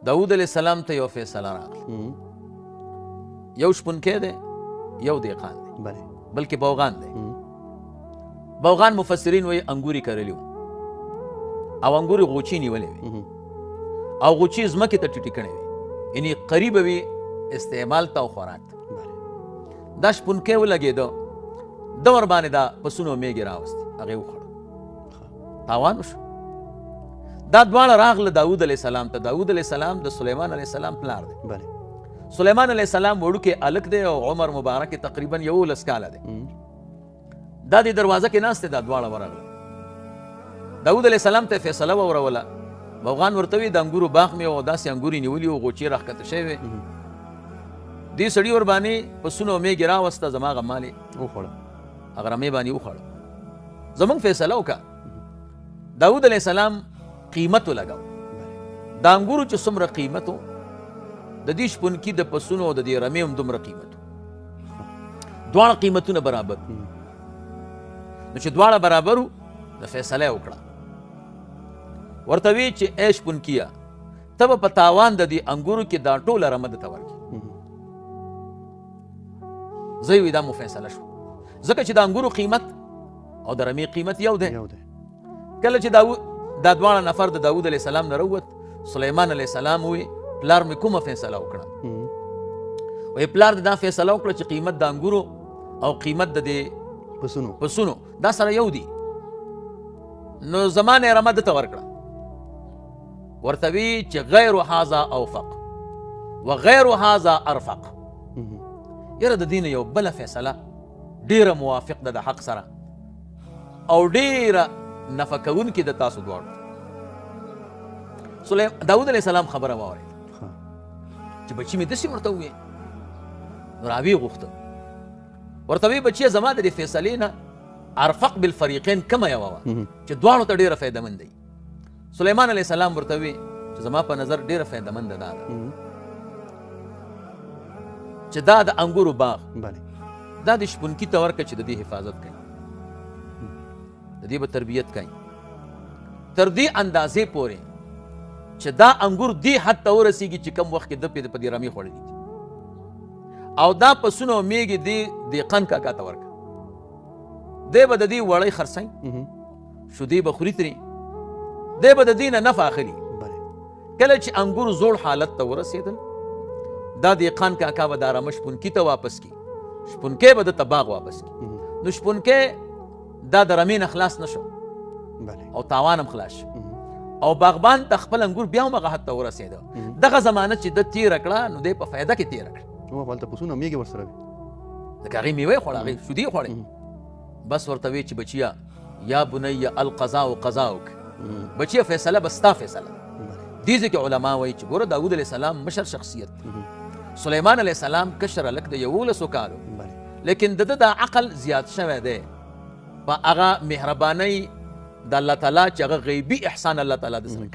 داود علیه السلام ته یو فیصله راغله. یو شپونکی دی، یو دهقان دی، بلکې بوغان دی. بوغان مفسرین وایي انګوري کرلي وو او انګوري غوچې نیولې وې او غوچې ځمکې ته ټیټې کړې وې، یعنې قریبه وي استعمال ته او خوراک ته. دا شپونکی ولګېده، ده ورباندې دا پسونه میږې راوستې، هغې وخوړه، تاوان وشو. دا دواړه راغله داود علیه السلام ته. داود علیه السلام د سلیمان علیه السلام پلار دی. سلیمان علیه السلام وړوکی هلک دی او عمر مبارک تقریبا 11 کاله دی. دا د دروازه کې ناست دی، دا دواړه ورغله. داود علیه السلام ته فیصله ووروله. بوغان ورته وي د انګورو باغ مې او داسې انګورې نیولي وو، غوچې راښکته شوې وې. دې سړي ورباندې پسونه میږې راوسته، زما غمال یې وخوړه، هغه رمې باندې وخوړه. زمونږ فیصله وکړه. داود علیه السلام قیمت ولګاو. د انګورو چې څومره قیمت و، د دې شپونکي د پسونو او د دې رمې هم دومره قیمت و. دواړه قیمتونه برابر. نو چې دواړه برابر وو، نو فیصله یې وکړه. ورته وی چې ای شپونکیه، ته به په تاوان د دې انګورو کې دا ټوله رمه درته ورکړي. زه وی دا مو فیصله شو، ځکه چې د انګورو قیمت او د رمې قیمت یو دی. کله چې دا دواړه نفر د داود علیه السلام نه راووت، سلیمان علیه السلام وی پلار مې کومه فیصله وکړه؟ وی پلار دې دا فیصله وکړه چې قیمت د انګورو او قیمت د دې پسونو دا سره یو دي. نو زما نه یې رمه دته ورکړه. ورته وی چې غیر هذا اوفق و غیر هذا ارفق. یاره د دې نه یو بله فیصله ډېره موافق ده د حق سره او ډېره نفع کوونکې د تاسو دواړو. داود علیه السلام خبره واورېده چې بچي مې داسې ورته وویې. نو راویې غوښته، ورته ویې بچیه زما د دې فیصلې نه ارفق بالفریقین کومه یوه وه چې دواړو ته ډېره فایدهمند دی. سلیمان علیه السلام ورته وی چې زما په نظر ډېره فایدهمنده دا ده چې دا د انګورو باغ دا د شپونکي ته ورکړه چې د دې حفاظت کوي، د دې به تربیت کوي تر دې اندازې پورې چې دا انګور دې حد ته ورسېږي چې کم وخت کې ده په دې رمې خوړلي دي. او دا پسونه او میږې دې دهقان کاکا ته ورکړه. دی به د دې وړی خرڅوي، شیدې به خوري ترې، دی به د دې نه نفع اخلي. کله چې انګور زوړ حالت ته ورسېدل، دا دهقان کاکا به دا رمه شپونکي ته واپس کړي، شپونکی به دته باغ واپس کړي. نو شپونکی دا د رمې نه خلاص نه شو او تاوان هم خلاص شو او باغبان ته خپل انګور بیا هم هغه حد ته ورسېده. دغه زمانه چې ده تېره کړه، نو دی په فایده کې تېره کړه. هلته پسونه میږې ورسره وي، ځکه هغې میوې خوړه، هغې شیدې خوړې. بس ورته وی چې بچیه یا بنیه القضاء قضاؤک، بچیه فیصله به ستا فیصله ده. دې ځای کې علما وایي چې ګوره داود علیه السلام مشر شخصیت، سلیمان علیه السلام کشر هلک د 11 کالو، لیکن د ده دا عقل زیات شوی دی په هغه مهربانۍ د الله تعالی چې هغه غیبي احسان الله تعالی د سره